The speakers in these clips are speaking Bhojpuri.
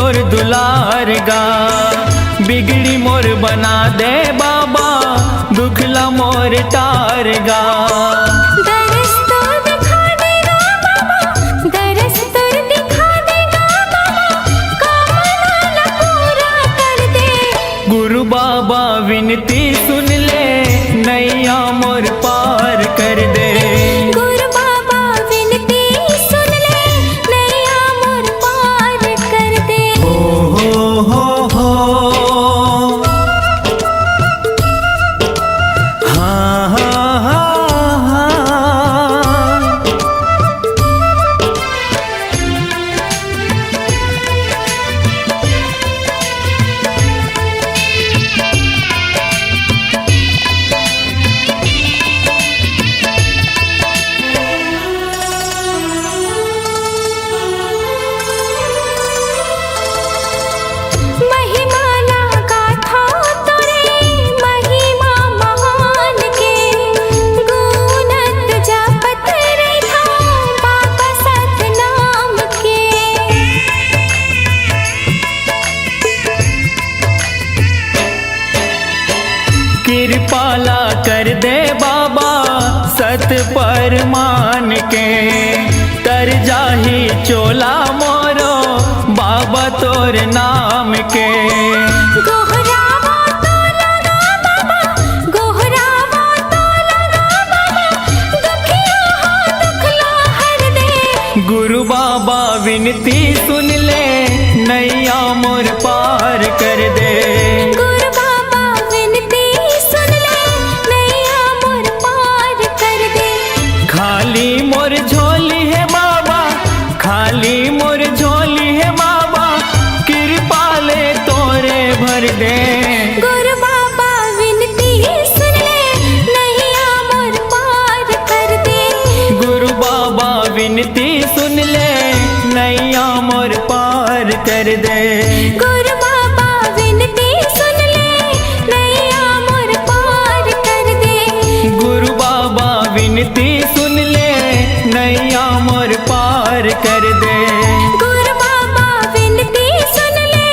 तोर दुलार गा। बिगड़ी मोर बना दे बाबा, दुखला मोर टार गा। दरस तो दिखा देगा बाबा, दरस तो दिखा देगा बाबा, कामना पूरा कर दे। गुरु बाबा विनती सुन ले, नैया मोर पार कर दे। गुरु बाबा विनती सुन ले, नैया मोर पार कर दे। हो हाँ हाँ हाँ हाँ। महिमा लगा था तोरे, महिमा महान के, गुणत जपत रहा बाबा सतनाम के। कृपाला कर दे बाबा, सत पर मान के। तर जाही चोला मोरो, बाबा तोर नाम के। गोहरावा तो लगा बाबा, गोहरावा तो लगा बाबा, दुखिया हो दुखला हर दे। गुरु बाबा विनती सुन ले, नैया मोर पार कर दे। गुरु बाबा विनती सुन ले, नैया मोर पार कर दे। खाली मोर झोली है बाबा, खाली मोर झोली है बाबा, कृपा ले तोरे भर दे। गुरु बाबा विनती सुन ले, नैया मोर पार कर दे। गुरु बाबा विनती सुन ले, नैया मोर पार कर दे। गुरु बाबा विनती सुन ले, नैया मोर पार कर दे। गुरु बाबा विनती सुन ले, नैया मोर पार कर दे। गुरु बाबा विनती सुन ले,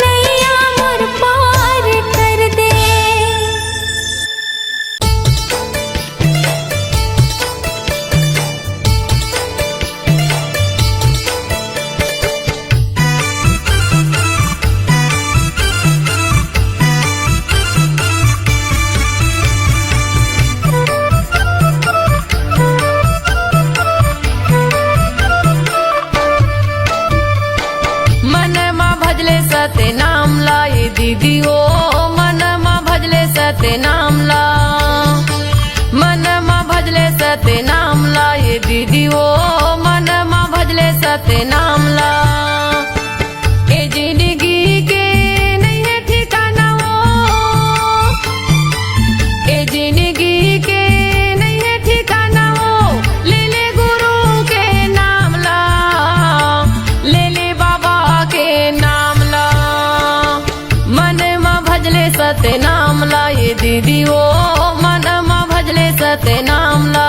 नैया मोर पार कर दे। मनमा भजले सते नाम लाए दीदी ओ, मनमा भजले सते नाम ला। मनमा भजले सते नाम लाए दीदी ओ, मनमा भजले सते नाम ला। ए जिंदगी के नहीं है ठिकाना ओ, ए जिंदगी के नहीं है ठिकाना ओ, ले ले गुरु के नाम ला, ले ले बाबा के नाम ला। मनमा भजले सते नाम ला ये दीदी ओ, मनमा भजले सते नाम ला।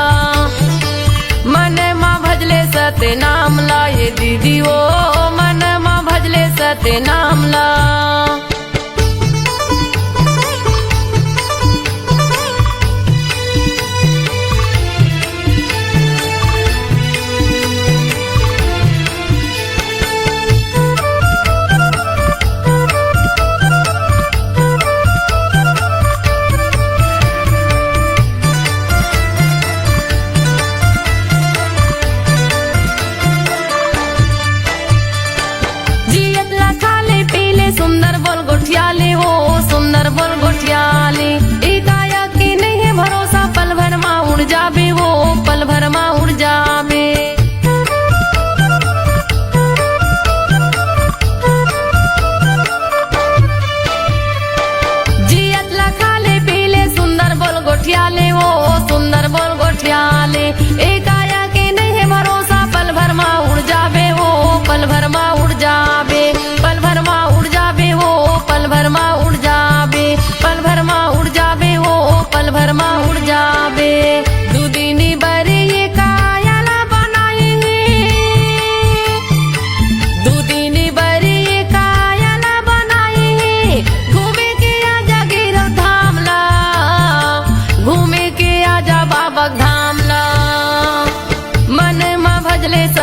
मनमा भजले सते नाम ला ये दीदी ओ, मनमा भजले सते नाम ला। जियत ला खाले पीले सुंदर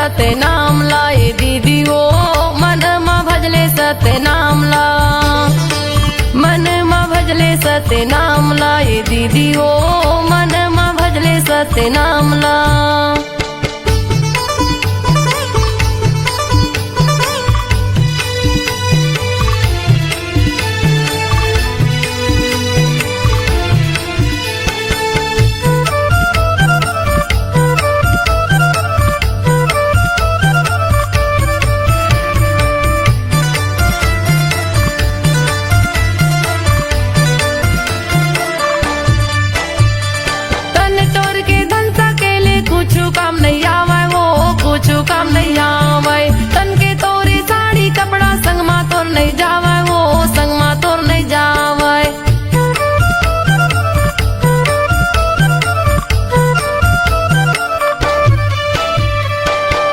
सत्य नाम ला ये दीदी ओ मन मा भजले सत्य नाम ला मन मा भजले सत्य नाम ला ये दीदी ओ मन मा भजले सत्य नाम ला काम नहीं आवे वो कुछ काम नहीं आवे तन के तोरी साड़ी कपड़ा संग मा तोर नहीं जावे वो संग मा तोर नहीं जावे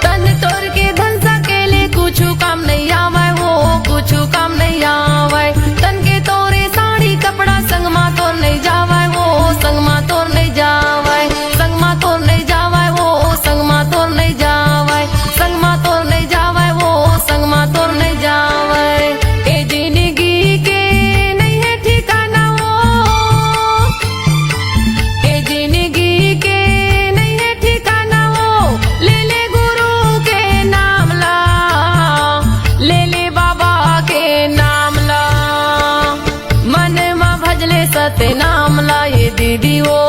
तन तोर के धन सकेले कुछ काम नहीं आवे वो कुछ काम नहीं आवे तन के तोरी साड़ी कपड़ा संग मा तोर नहीं जावे वो संग मा तोर नहीं जावे संग मा तोर नहीं जावे संग मा तोर नहीं जावे संग मा तोर नहीं जावे वो संग मा तोर नहीं जावे ए जिंदगी के नहीं है ठिकाना वो ए जिंदगी के नहीं है ठिकाना वो ले ले गुरु के नाम ला ले ले बाबा के नाम ला मन मा भजले सत्य नाम ला ये दीदी ओ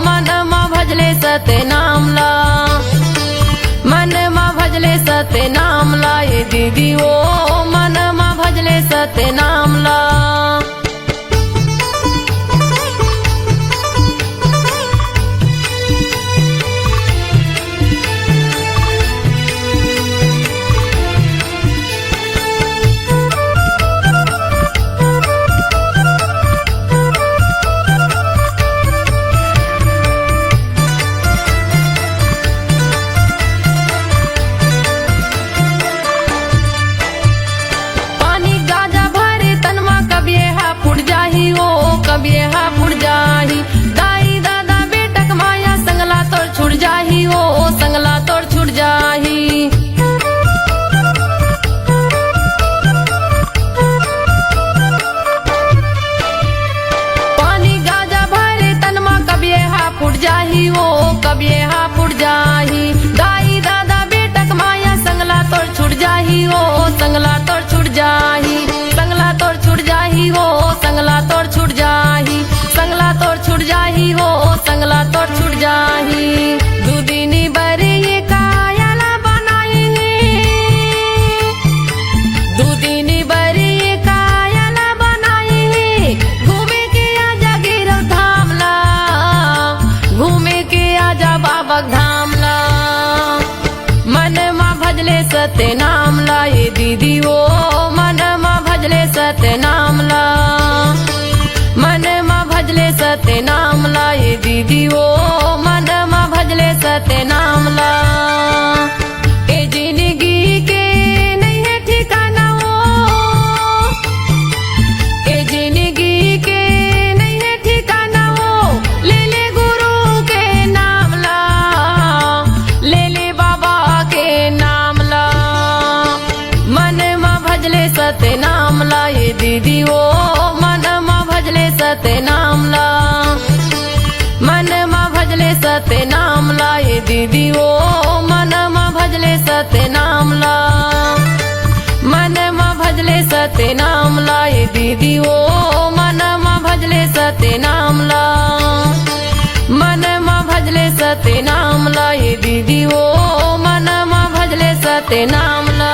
मन मा भजले सत्य नाम ला मन मा भजले सत्य नाम ला ये दीदी ओ मन मा भजले सत्य नाम ला कभी हा फुट जाही दाई दादा बेटक माया संगला तोड़ छुट जाही ओ संगला तोड़ छुट जाही पानी गाजा भरे तनमा कभी हा फुट जाही ओ कभी हा फुट जाही दाई दादा बेटक माया संगला तोड़ छुट जाही ओ संगला तोड़ छुट जाही संगला तोड़ छुट जाही ओ संगला तोड़ छुट जाही संगला तोड़ छुट जाही हो संगला तोड़ छुट जाही दूदिनी बरे ये कायला बनाई दूदिनी बरे ये कायला बनाई घूमे के आजा गिरव धाम ला घूमे के आजा बाबा धाम ला मन मा भजले सत्य नाम ला ये दीदी ओ मन मा भजले सत्य नाम ला मन मा भजले सत्य नाम ला ये दीदी ओ मन मा भजले सत्य नाम ला ए जिंदगी के नहीं है ठिकाना वो ए जिंदगी के नहीं है ठिकाना वो ले ले गुरु के नाम ला ले ले बाबा के नाम ला मन मा भजले सत्य नाम ला ये दीदी ओ मन मा भजले सत्य नाम ला मन मा भजले सत्य नाम ला ये दीदी ओ मन मा भजले सत्य नाम ला मन मा भजले सत्य नाम ला ये दीदी ओ मन मा भजले सत्य नाम ला मन मा भजले सत्य नाम ला ये दीदी ओ मन मा भजले सत्य नाम ला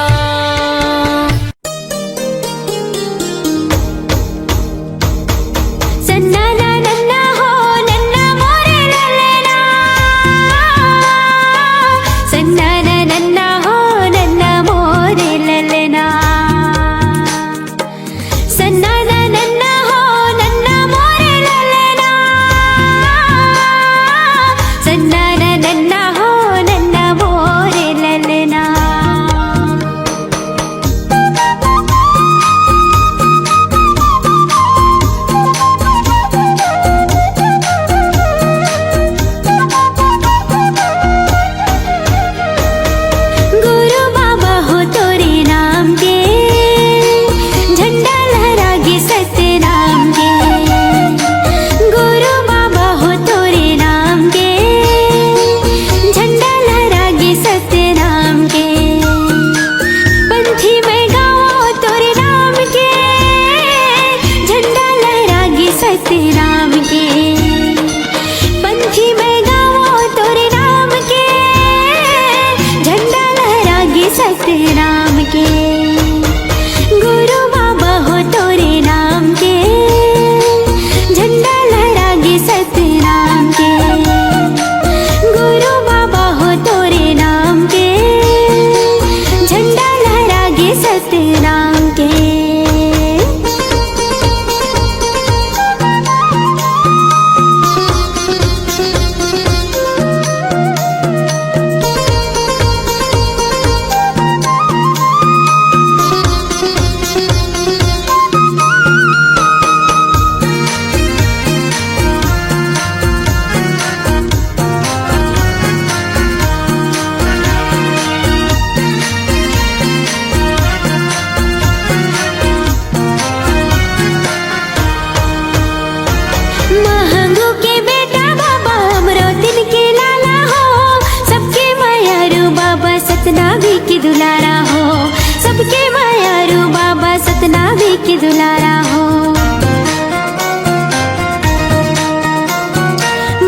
दुलारा हो।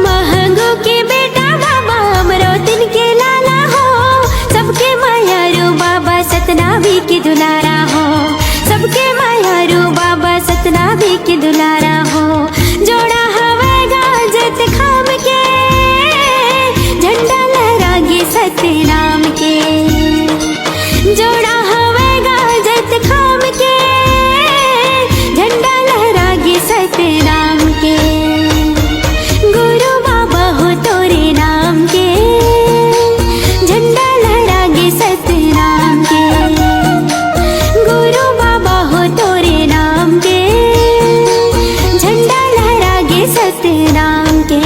महंगो के बेटा बाबा अमरोतिन के लाला हो, सबके मायारू बाबा सतनामी के दुलारा हो, सबके मायारू बाबा सतनामी के दुलारा हो। जोड़ा हवेगा जत खाम के, झंडा लहरागे सतनाम के। जोड़ा हवेगा जत खाम के, झंडा लहरागे सतनाम के। गुरु बाबा हो तोरे नाम के, झंडा लहरागे सतनाम के। गुरु बाबा हो तोरे नाम के, झंडा लहरागे सतनाम के।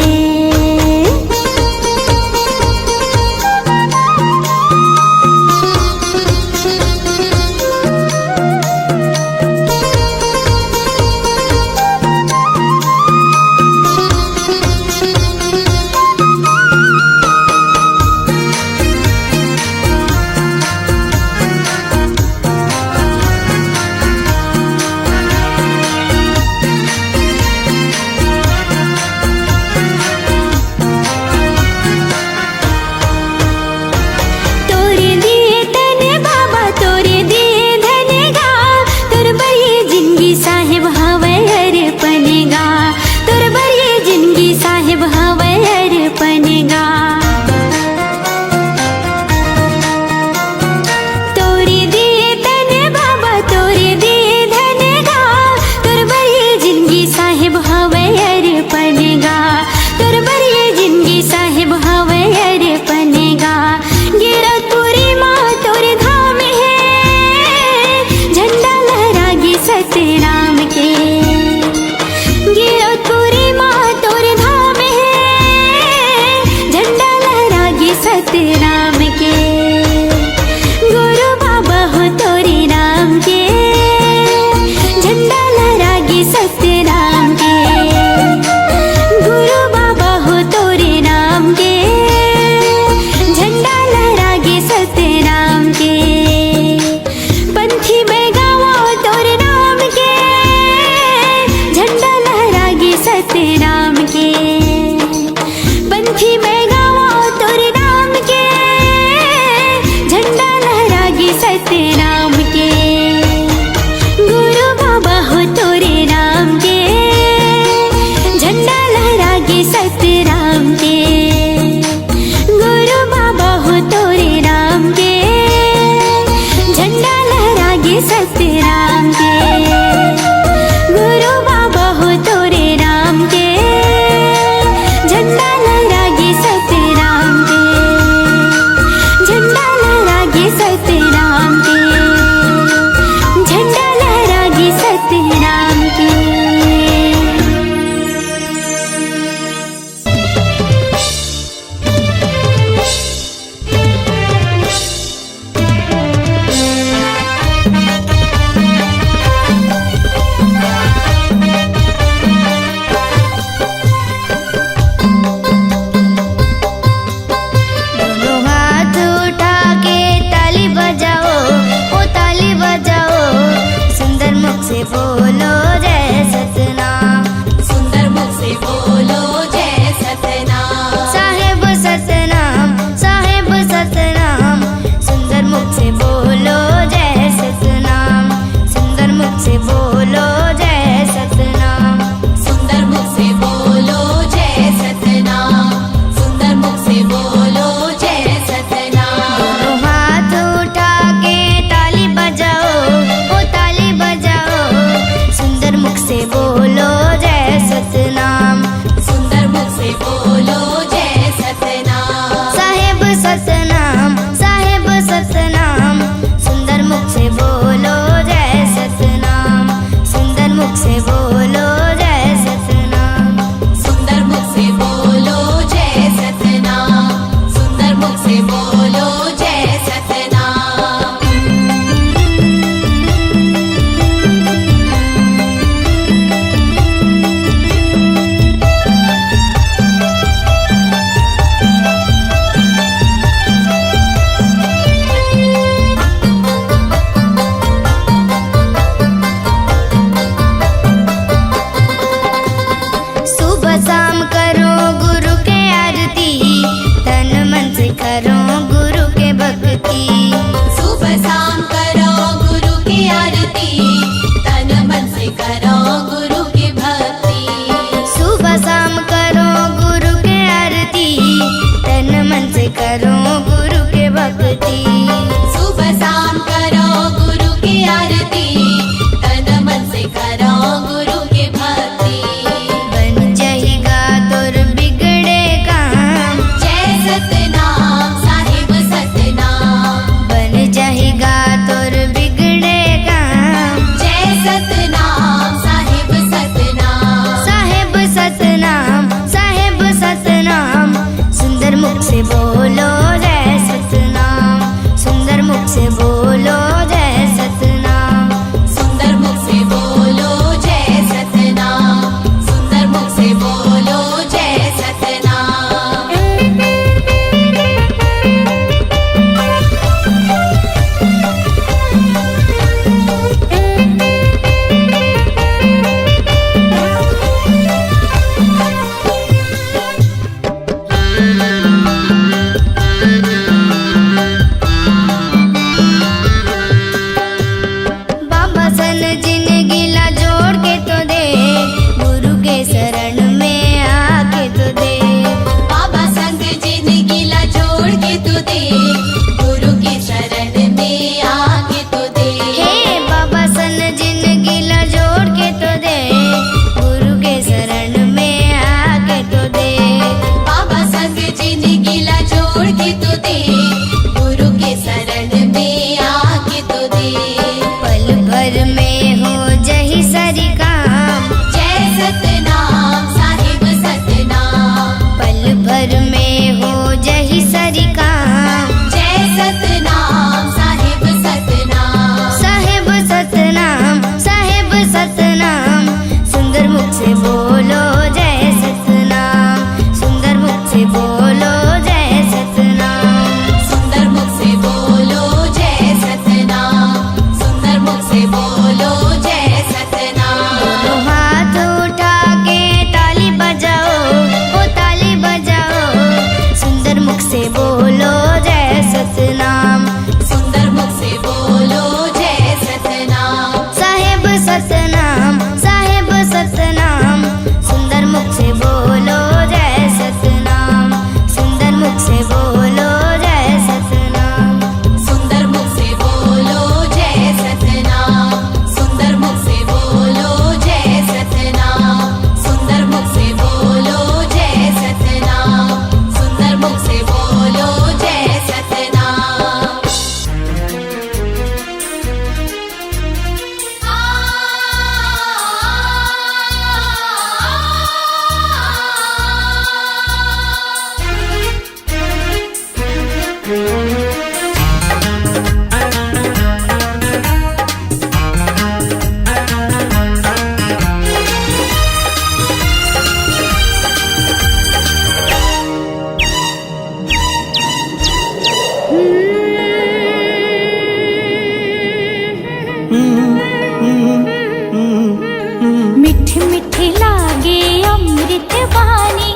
अमृत वाणी।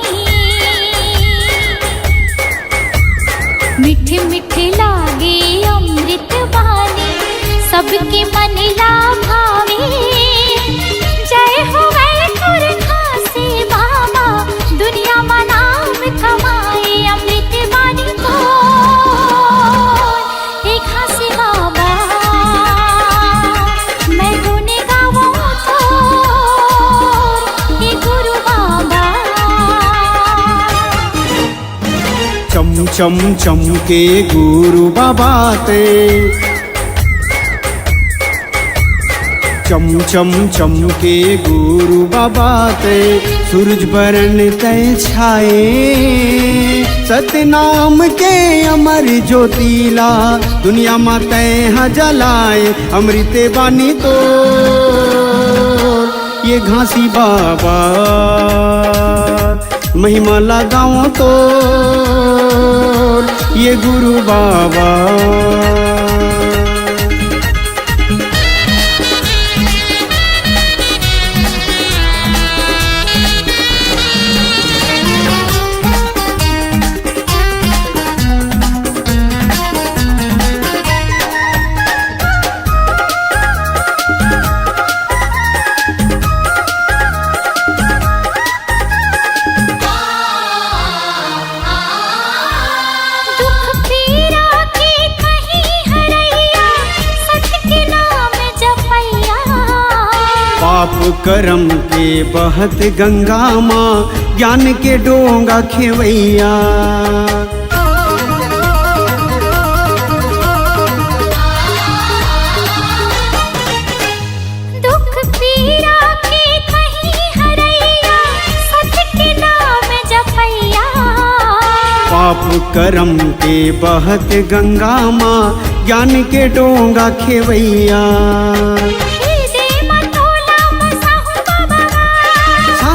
मीठे मीठे लागे अमृत वाणी, सबके मन ला भावे। जय हो वैकुंठ खासे बाबा, दुनिया में नाम कमाए। अमृत वाणी को एक खासे बाबा, मैं गुण गाऊं तो ये गुरु बाबा। चम चम चमके गुरु बाबा ते, चम चम चमके गुरु बाबा ते, सूरज बरन तय छाए। सतनाम के अमर ज्योतिला, दुनिया में तय जलाए। अमृत बानी तो ये घासी बाबा, महिमा लगाओ तो ये गुरु बाबा। पाप करम के बहत गंगा माँ, ज्ञान के डोंगा खेवैया। दुख पीड़ा के कहीं हरैया, सत्य के नाम जपैया। पाप करम के बहत गंगा माँ, ज्ञान के डोंगा खेवैया।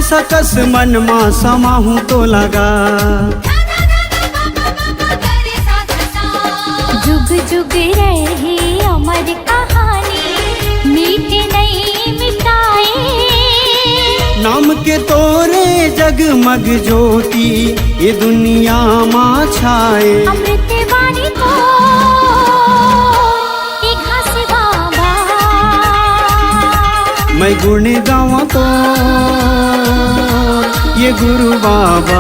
सकस मन मा समाहूं तो लगा, जुग जुग रही अमर कहानी, मीटे नहीं मिटाए। नाम के तोरे जगमग ज्योति, ये दुनिया माँ छाए। अमृत वाणी को एक खासे बाबा, मैं गुण गाऊं तो ये गुरु बाबा।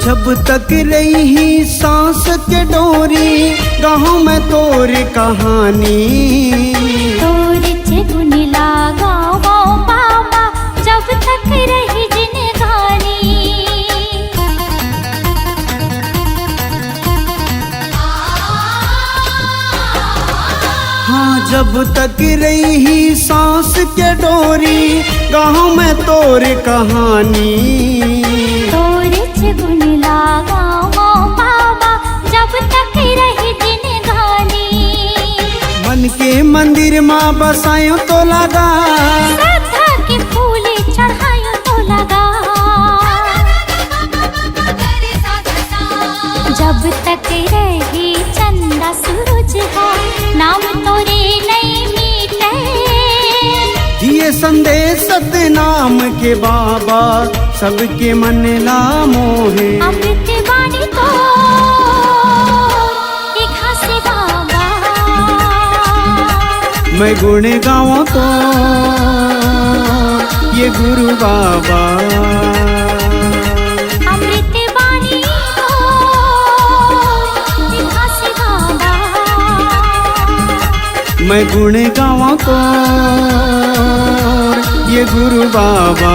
जब तक रही सांस के डोरी, गाँव में तोर कहानी। तोर गुण लगाओ बाबा, जब तक रही जिंदगानी। हाँ जब तक रही सांस के डोरी, गाँव में तोर कहानी। गुण लगाओ बाबा, जब तक रही जिंदगानी। मन के मंदिर माँ बसायो तो लगा, श्रद्धा के फूल चढ़ायो तो लगा। जब तक रही चंदा सूरज हो, नाम तोरे नहीं मीटे। दिए संदेश सतनाम के बाबा, सबके मन ला मोहे। अमृत वाणी तो एक खासे बाबा, मैं गुण गाऊं तो ये गुरु बाबा। अमृत वाणी तो एक खासे बाबा, मैं गुण गाऊं तो ये गुरु बाबा।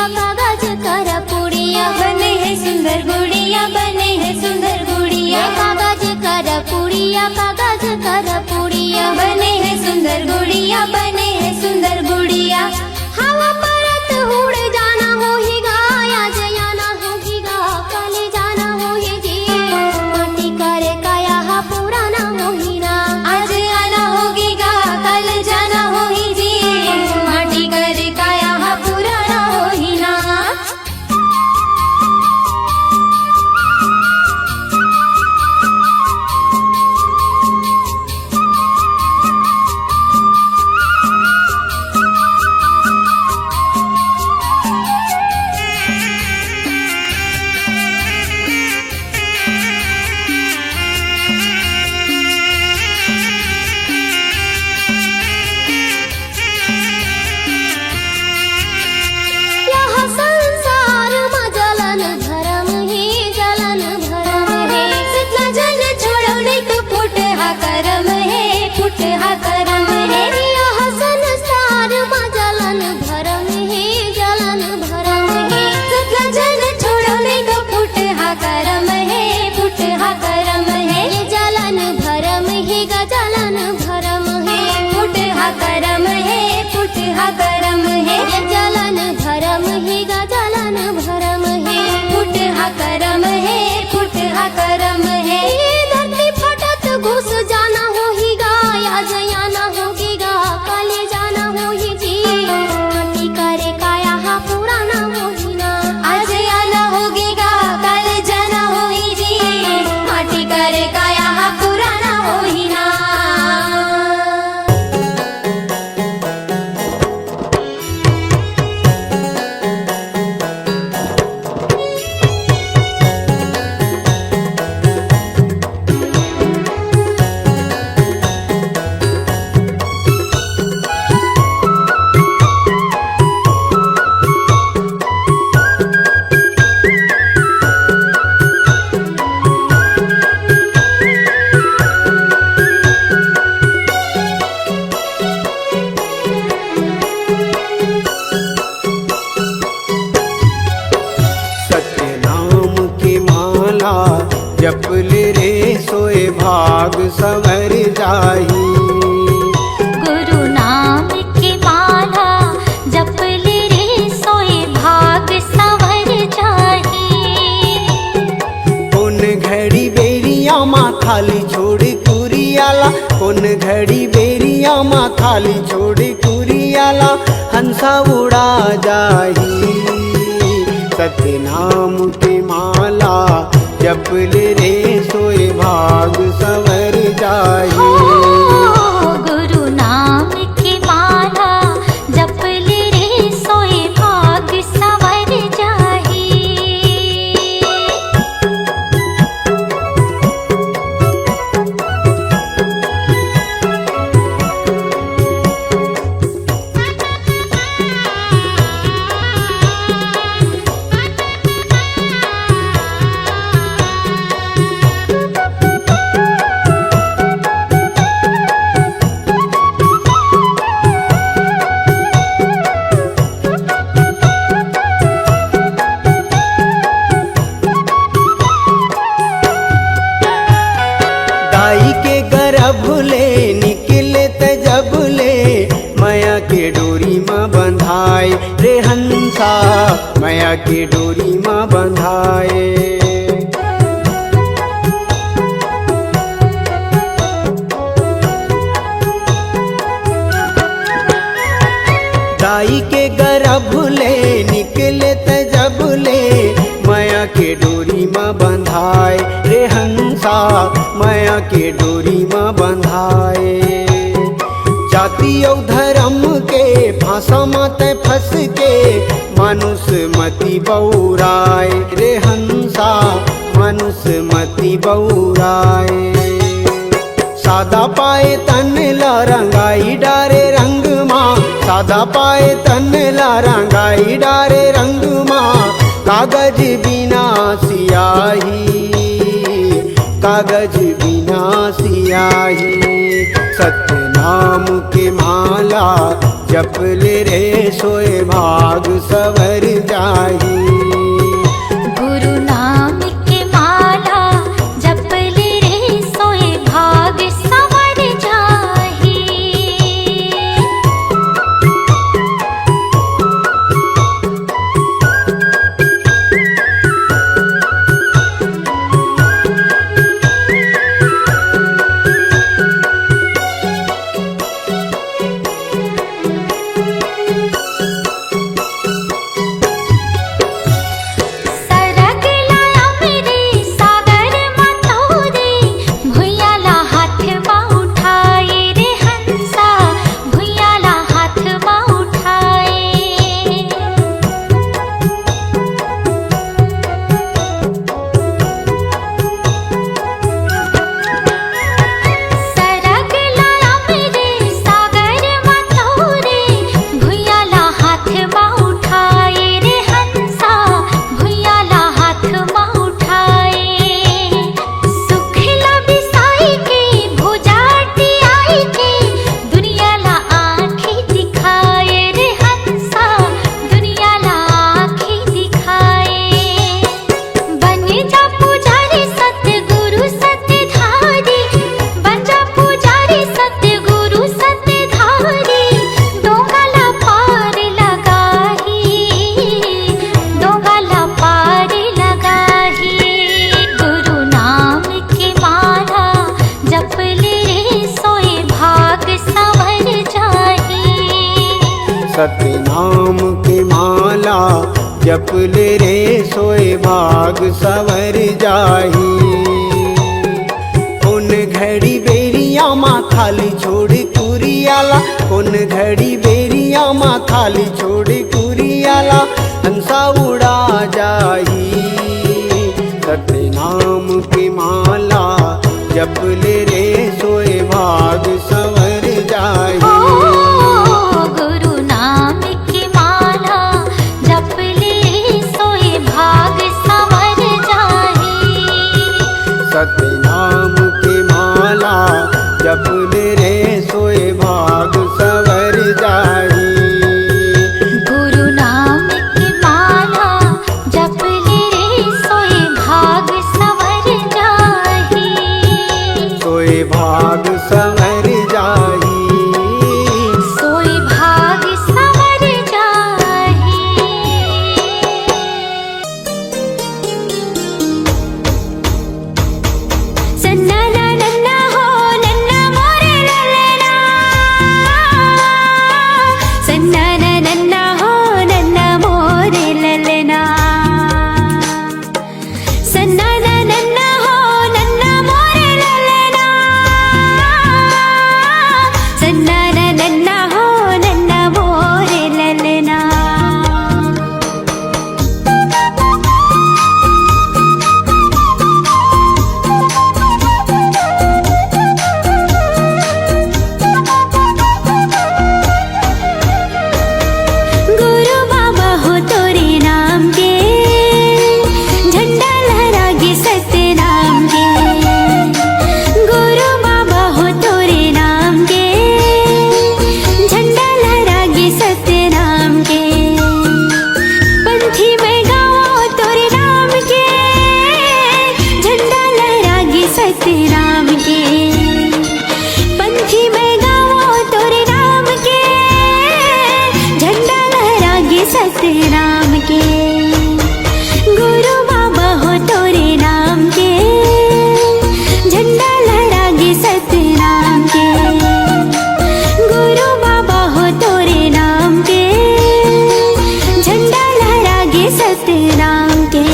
गुड़िया कागज कर पुड़िया बने है सुंदर गुड़िया बने है सुंदर गुड़िया कागज कर पुड़िया कागज कर पुड़िया बने है सुंदर गुड़िया बने है सुंदर गुड़िया हवा परत उड़ जाना हो ही गाया जयाना होगी गा कल जाना हो ही जी माटी करे काया हा पुराना हो ही ना आज आना होगी गा कल जाना हो ही जी माटी करे काया हा पुराना हो ही ना यह संसार में जलन भरम ही जलन भरम है जितना जन छोड़ो नहीं तो फुट हा करम है यह संसार में जलन भरम ही जलन भरम है जितना जन छोड़ो नहीं तो फुट हा करम है ये जलन भरम ही गा जलन भरम है फुट हा करम है ये जलन भरम ही गा जलन भरम है फुट हा करम है ये धरती फटत घुस जाना हो ही गा आज आना होगी गा काले जाना हो ही जी माटी करे काया हा पुराना हो ही ना आज आना होगी गा काले जाना हो ही जी माटी करे काया हा पुराना हो ही ना सत्य नाम की माला जप ले रे सोए भाग संवर जाही गुरु नाम की माला जप ले रे सोए भाग संवर जाही कौन घड़ी बेरिया माँ खाली छोड़ कुरियाला कौन घड़ी बेरिया माँ खाली छोड़ कुरियाला हंसा उड़ा जाही सत्य नाम की माला जप ले रे सोए भाग संवर जाही गुरु नाम की माला जप ले रे सोए भाग संवर जाही दाई के गर्भ ले निकले त जब ले माया के डोरी माँ बंधाए रे हंसा माया के डोरी माँ बंधाए दाई के गर्भ ले निकले त जब ले माया के डोरी माँ बंधाए रे हंसा माया के डोरी माँ बंधाए जाति और धर्म के फांसा मत फंस के मानुष मति बौराए रे हंसा मानुष मति बौराए सादा पाए तन ला रंगाई डारे रंग माँ सादा पाए तन ला रंगाई डारे रंग माँ कागज बिना सियाही कागज बिना सियाही सत्य नाम के माला जप ले रे सोए भाग सवर जाही। गुरु नाम के माला जप ले रे सोए भाग संवर जाही। सरग लाया मेरे सागर मतोरे भुयाला हाथ में उठाए रे हंसा भुयाला हाथ में उठाए। सरग लाया मेरे सागर मतोरे भुयाला हाथ में उठाए रे हंसा भुयाला हाथ में उठाए। सुखला बिसाई के भुजाटी आई के दुनियाला आँखें दिखाए रे हंसा दुनियाला आँखें दिखाए। बन जा पुजारी सतगुरु सतधारी बन जा पुजारी सतगुरु सतधारी दोगला पार लगाही दोगला पार लगाही। गुरु नाम के माला जप ले रे सोए भाग संवर जाही। सत्य नाम के माला जप ले रे सोए भाग सवर जाही। कौन घड़ी बेरिया माँ खाली छोड़ कुरियाला कौन घड़ी बेरिया माँ खाली छोड़ कुरियाला हंसा उड़ा जाही। सत्य नाम की माला जप ले रे सोए भाग सवर जाही। गुरु नाम की माला जप ले सोए भाग संवर जाही। सत्य नाम की माला जप ले रे सोए भाग सवर जाही। गुरु नाम की माला जप ले रे सोए भाग संवर जाही। सोए भाग सवर जाही। सोए भाग संवर जाही। सन्ना ना नन्ना हो नन्ना मोरे ललना सन्ना ना नन्ना हो नन्ना मोरे ललना सन्ना ना नन्ना हो नन्ना मोरे ललना सन्ना ना नन्ना हो नन्ना मोरे ललना। गुरु बाबा हो तोरे नाम के झंडा लहरागे सत्य नाम के। गुरु बाबा हो तोरे नाम के झंडा लहरागे सत्य नाम के। पंथी में गाओ तोरे नाम के झंडा लहरागे सत्य नाम के। पंथी में गाओ तोरे नाम के झंडा लहरागे सत्य नाम के। गुरु बाबा हो तोरे नाम के झंडा लहरागे सत्य नाम के। गुरु बाबा हो तोरे नाम के झंडा लहरागे सत्य नाम के।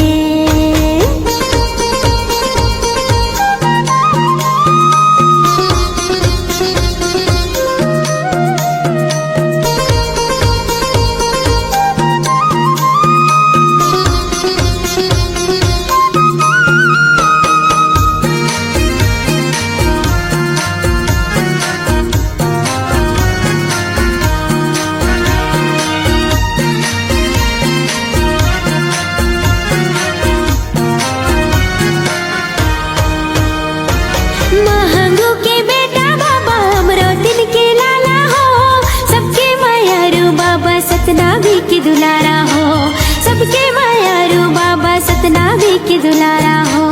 के दुलारा हो।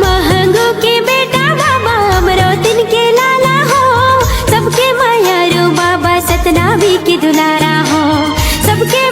महंगू के बेटा बाबा अमरोतिन के लाला हो, सबके मायारू बाबा सतनामी के दुलारा हो, सबके